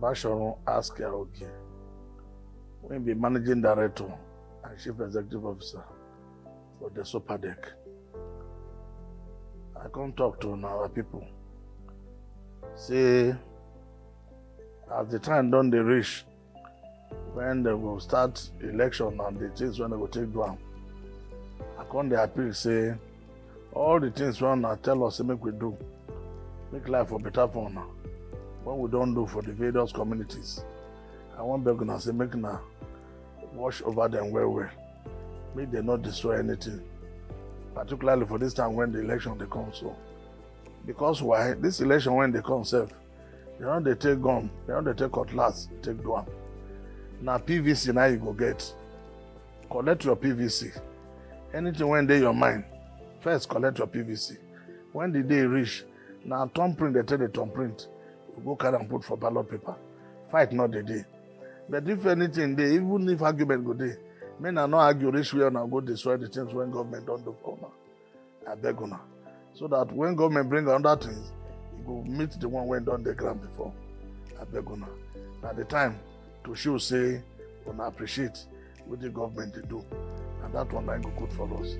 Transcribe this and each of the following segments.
Basharon asked Yaoki, when be managing director and chief executive officer for Desopadec. I come talk to our people. Say, as the time done they reach, when they will start election and the things when they will take down, I come the appeal say, all the things when I tell us make we do, make life for better for now. What we don't do for the various communities, I want to say make na wash over them well. Make they not destroy anything. Particularly for this time when the election they come so. Because why? This election when they come self, they take gun, they take cutlass, take down. Now PVC now you go get. Collect your PVC. Anything when they your mind, first collect your PVC. When the day reach, now thumbprint they take the thumbprint. You go carry and put for ballot paper. Fight not the day. But if anything they, even if argument go there, men are not argue reach where now go destroy the things when government don't do for now. I beg you now. So that when government bring other things, you go meet the one when done the ground before. I beg you now. Now the time to show say we appreciate what the government they do. And that one line go good for us.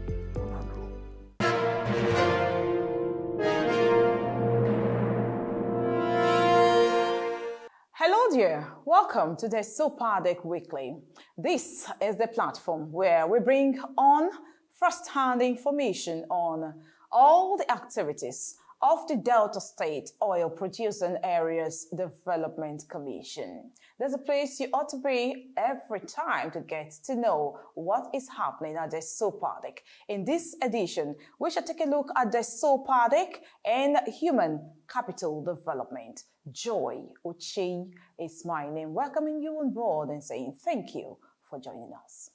Hello dear, welcome to the Desopadec Weekly. This is the platform where we bring on first-hand information on all the activities of the Delta State Oil Producing Areas Development Commission. There's a place you ought to be every time to get to know what is happening at the Desopadec. In this edition, we shall take a look at the Desopadec and human capital development. Joy Uchi is my name, welcoming you on board and saying thank you for joining us.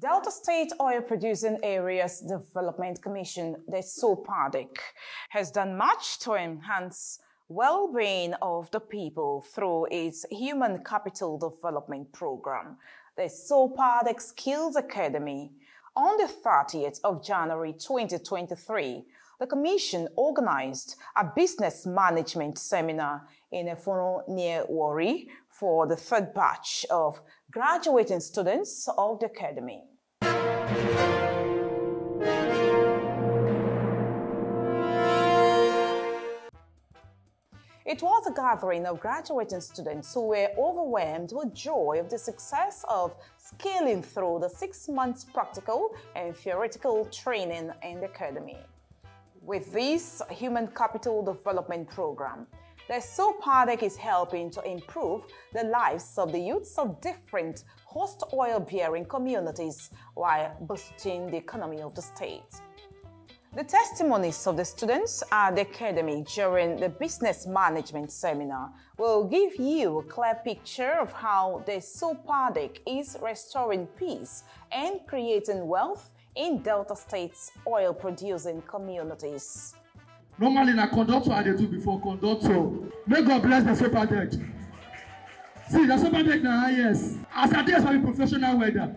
Delta State Oil Producing Areas Development Commission, the Desopadec, has done much to enhance well-being of the people through its Human Capital Development Program, the Desopadec Skills Academy. On the 30th of January 2023, the Commission organized a business management seminar in Efono near Warri for the third batch of graduating students of the Academy. It was a gathering of graduating students who were overwhelmed with joy of the success of scaling through the 6 months practical and theoretical training in the Academy. With this Human Capital Development Program, the Desopadec is helping to improve the lives of the youths of different host oil-bearing communities while boosting the economy of the state. The testimonies of the students at the academy during the business management seminar will give you a clear picture of how Desopadec is restoring peace and creating wealth in Delta State's oil-producing communities. Normally, na conductor I dey do before conductor. May God bless Desopadec. See, Desopadec na highest. As I dey as a professional welder,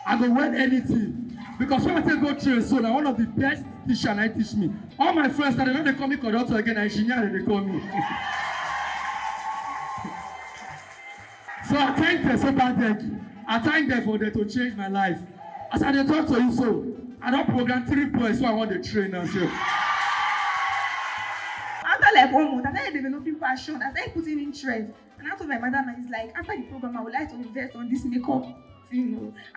I go weld anything. Because when I take go train, so now one of the best teacher I teach me. All my friends that they call me conductor again, engineer they call me. So I thank Desopadec. I thank them for them to change my life. As I talk to you, so I don't program 3 boys, so I want to train now. So. After like 1 month, I started developing passion. I started putting interest. And I told my madam, it's like after the program, I would like to invest on this makeup. I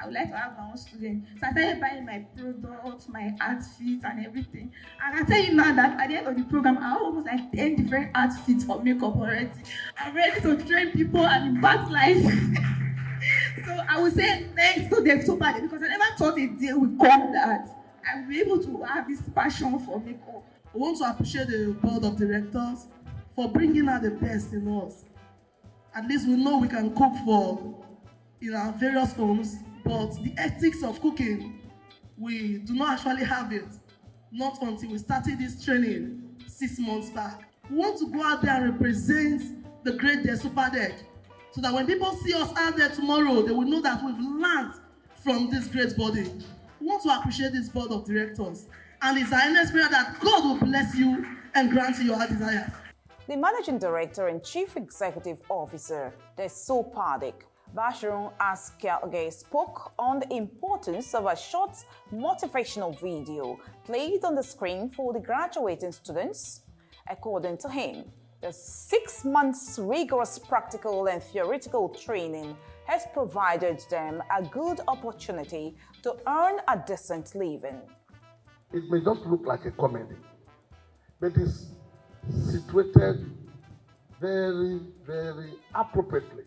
would like to have my own student. So I started buying my products, my outfits and everything. And I tell you now that at the end of the program, I have almost like 10 different outfits for makeup already. I'm ready to train people and impact life. So I would say thanks to Desopadec because I never thought a day would come that I will be able to have this passion for makeup. We want to appreciate the board of directors for bringing out the best in us. At least we know we can cook for various homes, but the ethics of cooking, we do not actually have it. Not until we started this training 6 months back. We want to go out there and represent the great Desopadec, so that when people see us out there tomorrow, they will know that we've learned from this great body. We want to appreciate this board of directors. And it's our earnest prayer that God will bless you and grant you your desires. The Managing Director and Chief Executive Officer, Desopadec, Basharun Askelge, spoke on the importance of a short motivational video played on the screen for the graduating students. According to him, the 6 months rigorous practical and theoretical training has provided them a good opportunity to earn a decent living. It may just look like a comedy, but it's situated very, very appropriately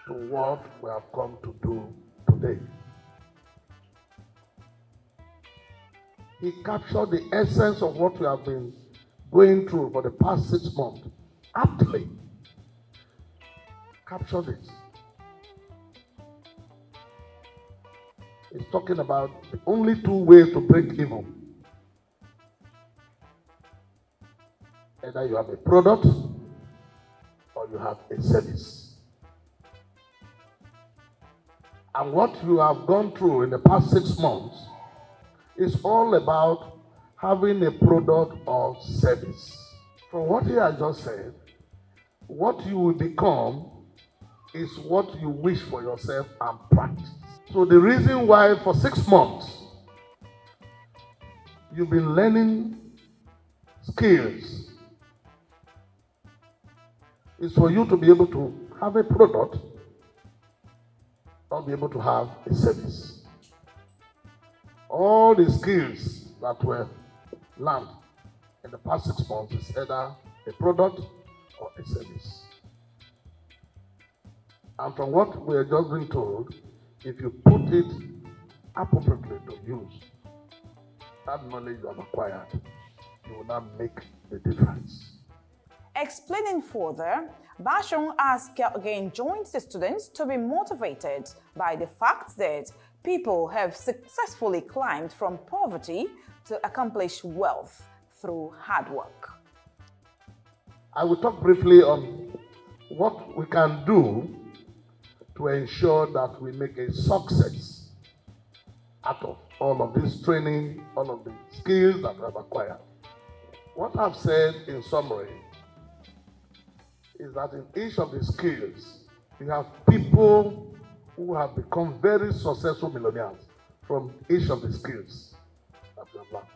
to what we have come to do today. He captured the essence of what we have been going through for the past 6 months. Aptly captured it. He's talking about the only 2 ways to break even. Either you have a product or you have a service. And what you have gone through in the past 6 months is all about having a product or service. From what he has just said, what you will become is what you wish for yourself and practice. So the reason why for 6 months you've been learning skills is for you to be able to have a product or be able to have a service. All the skills that were learned in the past 6 months is either a product or a service. And from what we are just being told, if you put it appropriately to use, that knowledge you have acquired, you will not make the difference. Explaining further, Bashon again joins the students to be motivated by the fact that people have successfully climbed from poverty to accomplish wealth through hard work. I will talk briefly on what we can do to ensure that we make a success out of all of this training, all of the skills that we have acquired. What I've said in summary is that in each of the skills, you have people who have become very successful millionaires from each of the skills that we have learned.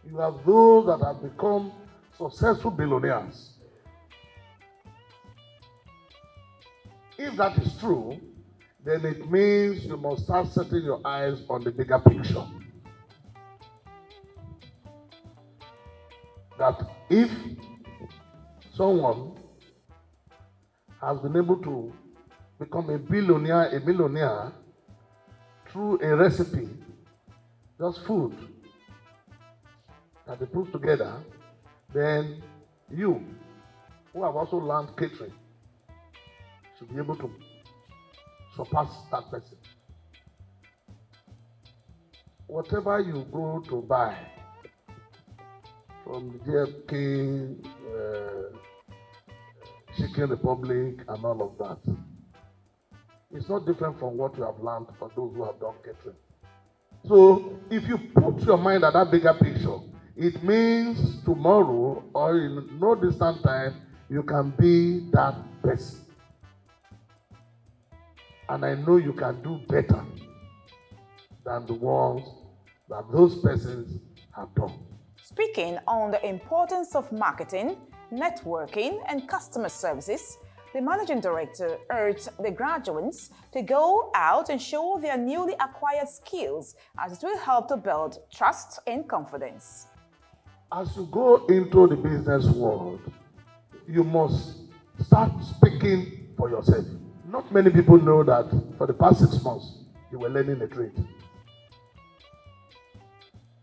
You have those that have become successful billionaires. If that is true, then it means you must start setting your eyes on the bigger picture. That if someone has been able to become a millionaire through a recipe, just food that they put together, then you, who have also learned catering, should be able to surpass that person. Whatever you go to buy from the JFK, Chicken Republic, and all of that, it's not different from what you have learned for those who have done catering. So if you put your mind at that bigger picture, it means tomorrow or in no distant time, you can be that person. And I know you can do better than the ones that those persons have done. Speaking on the importance of marketing, networking, and customer services, the managing director urged the graduates to go out and show their newly acquired skills, as it will help to build trust and confidence. As you go into the business world, you must start speaking for yourself. Not many people know that for the past 6 months, you were learning a trade.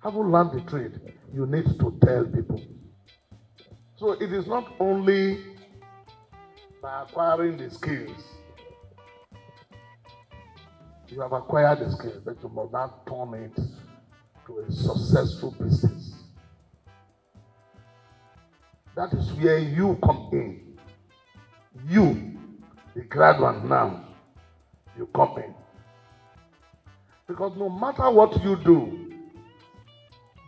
Having learned the trade, you need to tell people. So it is not only by acquiring the skills. You have acquired the skills, but you must not turn it to a successful business. That is where you come in. You, the graduate now, you come in. Because no matter what you do,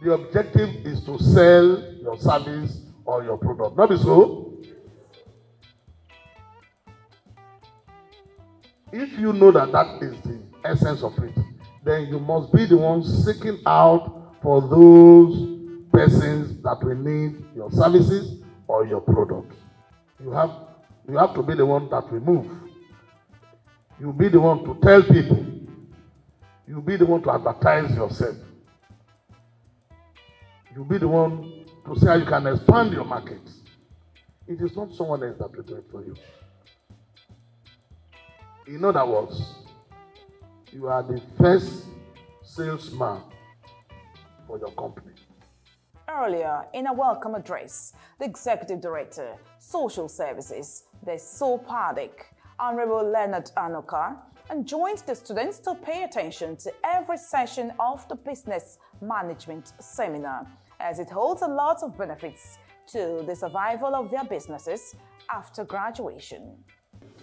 the objective is to sell your service or your product. Not be so? If you know that that is the essence of it, then you must be the one seeking out for those persons that will need your services or your product. You have to be the one that will move. You'll be the one to tell people. You'll be the one to advertise yourself. You'll be the one to say how you can expand your market. It is not someone else that will do it for you. In other words, you are the first salesman for your company. Earlier, in a welcome address, the Executive Director, Social Services, Desopadec, Honorable Leonard Anoka, enjoined the students to pay attention to every session of the Business Management Seminar, as it holds a lot of benefits to the survival of their businesses after graduation.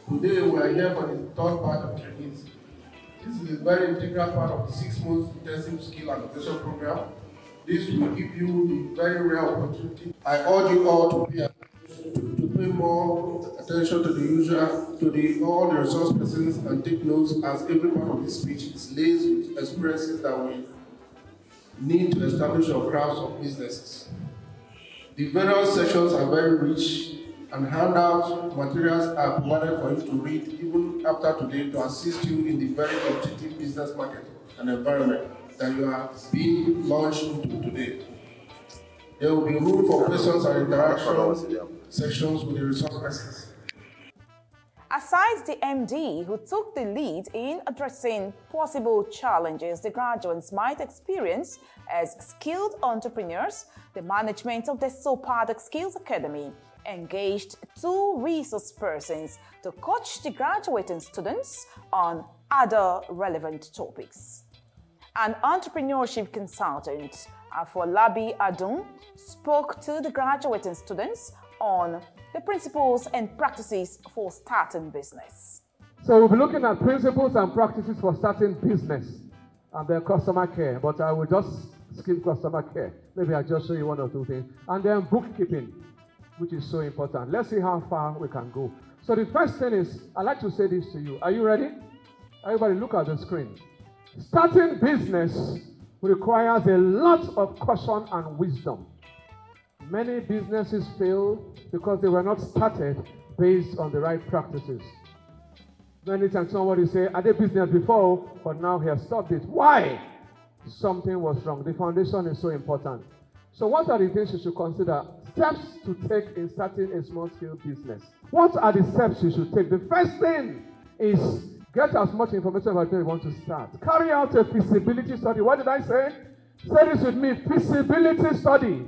Today we are here for the third part of trainings. This is a very integral part of the 6 months intensive skill acquisition program. This will give you the very rare opportunity. I urge you all to pay more attention to the usual, to all the resource persons and take notes, as every part of this speech is laced with experiences that we need to establish your crafts of businesses. The various sessions are very rich, and handout materials are provided for you to read even after today to assist you in the very competitive business market and environment that you are being launched into today. There will be room for questions and interaction sessions with the resource persons. Aside the MD, who took the lead in addressing possible challenges the graduates might experience as skilled entrepreneurs, the management of the Desopadec Skills Academy engaged 2 resource persons to coach the graduating students on other relevant topics. An entrepreneurship consultant, Afolabi Adun, spoke to the graduating students on the principles and practices for starting business. So we'll be looking at principles and practices for starting business and then customer care, but I will just skip customer care. Maybe I'll just show you 1 or 2 things. And then bookkeeping, which is so important. Let's see how far we can go. So the first thing is, I'd like to say this to you. Are you ready? Everybody look at the screen. Starting business requires a lot of caution and wisdom. Many businesses fail because they were not started based on the right practices. Many times somebody say, I did business before, but now he has stopped it. Why? Something was wrong. The foundation is so important. So what are the things you should consider? Steps to take in starting a small-scale business. What are the steps you should take? The first thing is Get as much information about it you want to start. Carry out a feasibility study. What did I say? Say this with me. Feasibility study.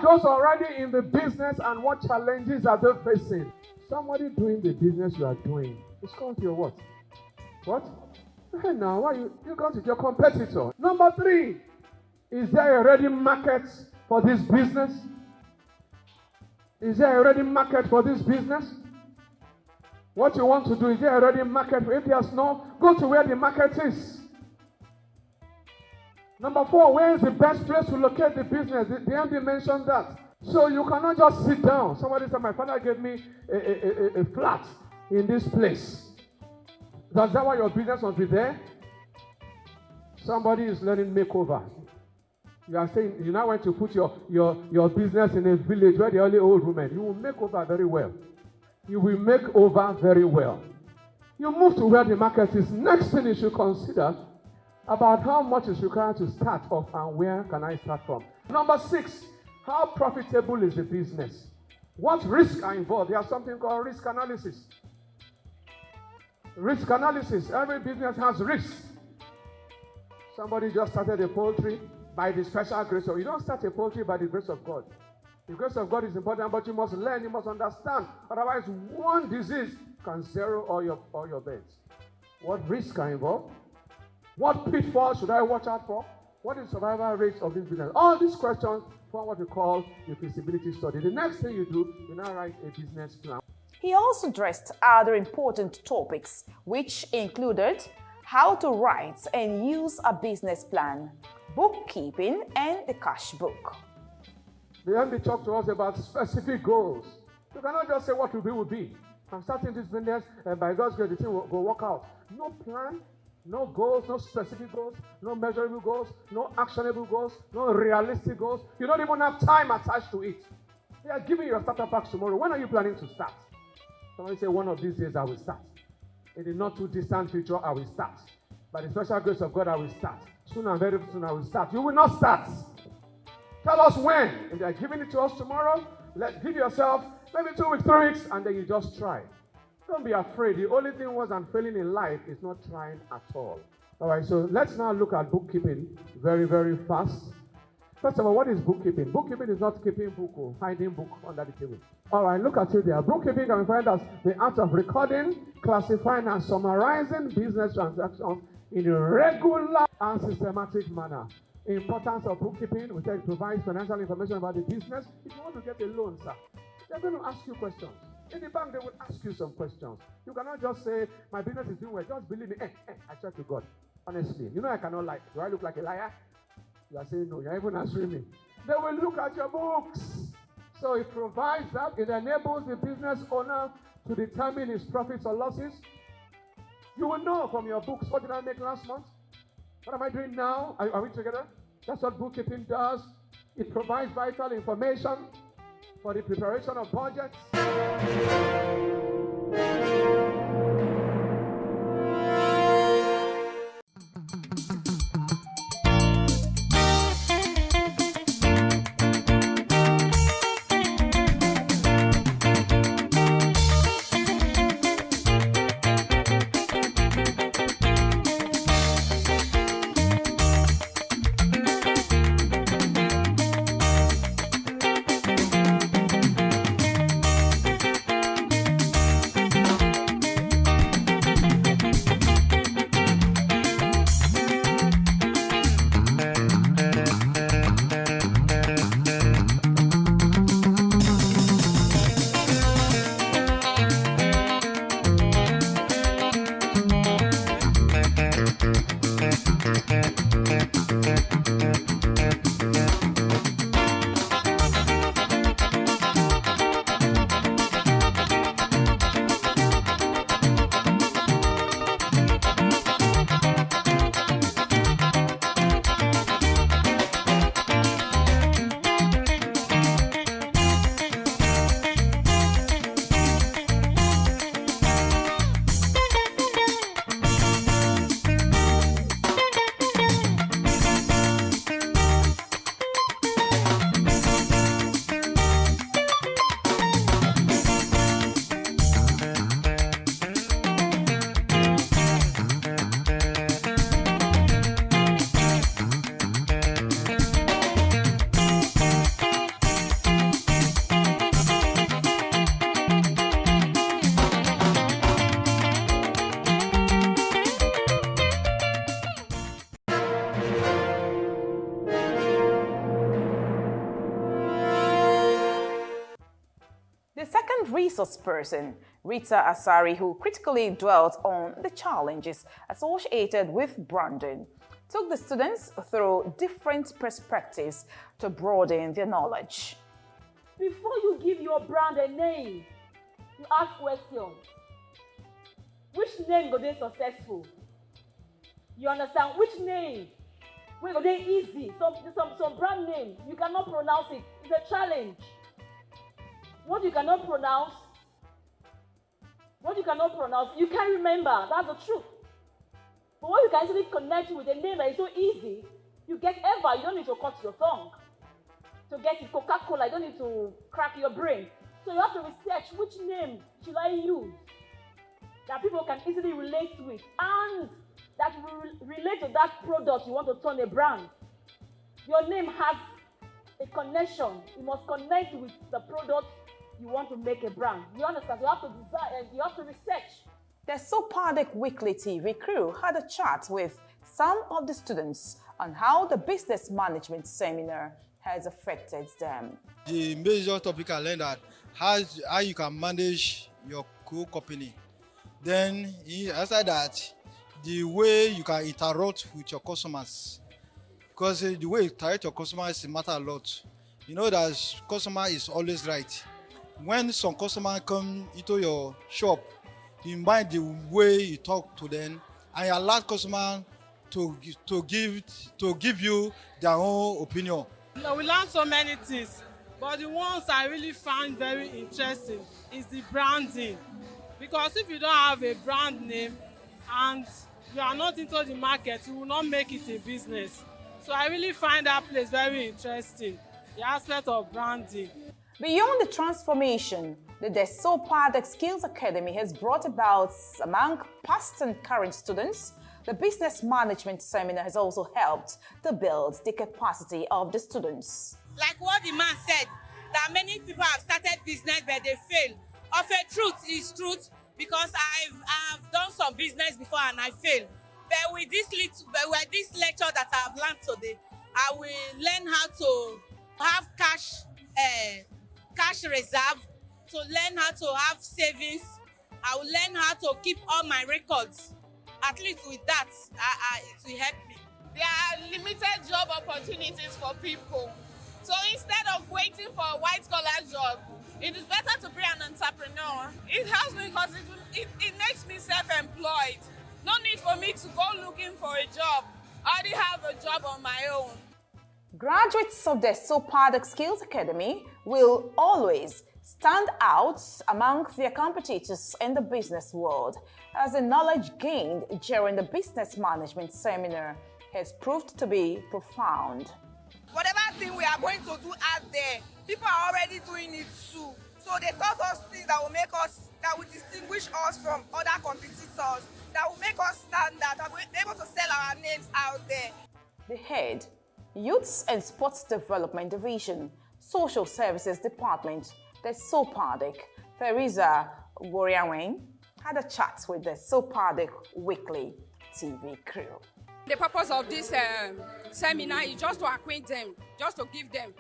Those already in the business and what challenges are they facing? Somebody doing the business you are doing. It's called your what? What? Hey now, why you got it? Your competitor. Number 3, is there a ready market for this business? Is there a ready market for this business? What you want to do, is there a ready market? If there's no, go to where the market is. Number 4, where is the best place to locate the business? The MD mentioned that. So you cannot just sit down. Somebody said, my father gave me a flat in this place. Does that why your business must be there? Somebody is learning makeover. You are saying you now want to put your business in a village where there are only old women. You will make over very well. You will make over very well. You move to where the market is. Next thing you should consider about how much is required to start off and where can I start from. Number 6, how profitable is the business? What risks are involved? There's something called risk analysis. Risk analysis. Every business has risks. Somebody just started a poultry by the special grace of. You don't start a poultry by the grace of God. The grace of God is important, but you must learn, you must understand. Otherwise, one disease can zero all your beds. What risks are involved? What pitfalls should I watch out for? What is the survival rate of this business? All these questions form what we call the feasibility study. The next thing you do, you now write a business plan. He also addressed other important topics, which included how to write and use a business plan, bookkeeping, and the cash book. The MD talked to us about specific goals. You cannot just say what will be. I'm starting this business, and by God's grace, the thing will work out. No plan, no goals, no specific goals, no measurable goals, no actionable goals, no realistic goals. You don't even have time attached to it. They are giving you a starter pack tomorrow. When are you planning to start? Somebody say, one of these days I will start. In the not too distant future, I will start. By the special grace of God, I will start. Soon and very soon, I will start. You will not start. Tell us when. If they are giving it to us tomorrow, give yourself maybe 2 weeks, 3 weeks, and then you just try. Don't be afraid. The only thing was I'm failing in life is not trying at all. All right, so let's now look at bookkeeping very, very fast. First of all, what is bookkeeping? Bookkeeping is not keeping book or hiding book under the table. All right, look at it there. Bookkeeping can be defined as the art of recording, classifying, and summarizing business transactions in a regular and systematic manner. Importance of bookkeeping, we say it provides financial information about the business. If you want to get a loan, sir, they're going to ask you questions. In the bank, they will ask you some questions. You cannot just say, my business is doing well. Just believe me. I swear to God. Honestly, you know I cannot lie. Do I look like a liar? You are saying no. You're even answering me. They will look at your books. So it provides that. It enables the business owner to determine his profits or losses. You will know from your books, what did I make last month? What am I doing now? Are we together? That's what bookkeeping does. It provides vital information for the preparation of budgets. resource person, Rita Asari, who critically dwelt on the challenges associated with branding, took the students through different perspectives to broaden their knowledge. Before you give your brand a name, you ask questions. Which name go dey successful? You understand? Which name go dey easy? Some brand name, you cannot pronounce it. It's a challenge. What you cannot pronounce, you can't remember. That's the truth. But what you can actually connect with a name that is so easy, you get Eva, you don't need to cut your tongue. To get it, Coca-Cola, you don't need to crack your brain. So you have to research which name should I use that people can easily relate with and that will relate to that product you want to turn a brand. Your name has a connection. You must connect with the product you want to make a brand. You understand? You have to design, you have to research. The Desopadec Weekly TV crew had a chat with some of the students on how the business management seminar has affected them. The major topic I learned that how you can manage your company. Then after that, the way you can interact with your customers. Because the way you interact with your customers matter a lot. You know that customer is always right. When some customer come into your shop, you mind the way you talk to them and you allow customer to give you their own opinion. No, we learned so many things, but the ones I really found very interesting is the branding. Because if you don't have a brand name and you are not into the market, you will not make it a business. So I really find that place very interesting, the aspect of branding. Beyond the transformation, the Desopadec Skills Academy has brought about among past and current students. The business management seminar has also helped to build the capacity of the students. Like what the man said, that many people have started business but they fail. Of a truth is truth, because I've done some business before and I failed. But with this lecture that I have learned today, I will learn how to have cash reserve, to learn how to have savings. I will learn how to keep all my records. At least with that, it will help me. There are limited job opportunities for people. So instead of waiting for a white-collar job, it is better to be an entrepreneur. It helps me because it makes me self-employed. No need for me to go looking for a job. I already have a job on my own. Graduates of the Desopadec Skills Academy will always stand out among their competitors in the business world, as the knowledge gained during the business management seminar has proved to be profound. Whatever thing we are going to do out there, people are already doing it too. So they taught us things that will distinguish us from other competitors, that will make us stand out, that will be able to sell our names out there. The head, Youths and Sports Development Division, Social Services Department, the Desopadec, Theresa Woriawen, had a chat with the Desopadec Weekly TV crew. The purpose of this seminar is just to acquaint them, just to give them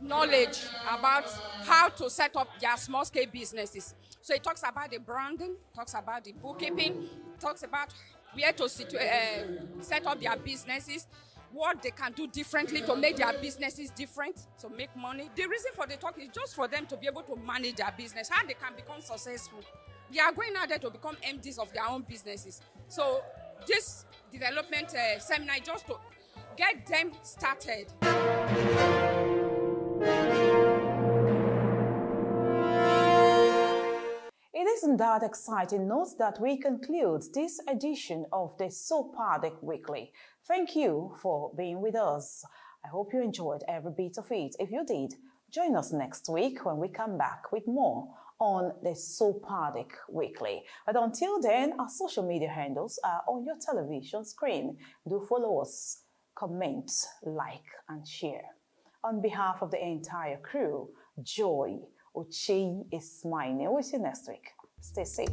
knowledge about how to set up their small-scale businesses. So it talks about the branding, talks about the bookkeeping, talks about where to set up their businesses, what they can do differently to make their businesses different, to make money. The reason for the talk is just for them to be able to manage their business, how they can become successful. They are going out there to become MDs of their own businesses. So this development seminar is just to get them started. It isn't that exciting note that we conclude this edition of the Desopadec Weekly. Thank you for being with us. I hope you enjoyed every bit of it. If you did, join us next week when we come back with more on the Desopadec Weekly. But until then, our social media handles are on your television screen. Do follow us, comment, like, and share. On behalf of the entire crew, Joy Ochei is my name. We'll see you next week. Stay safe.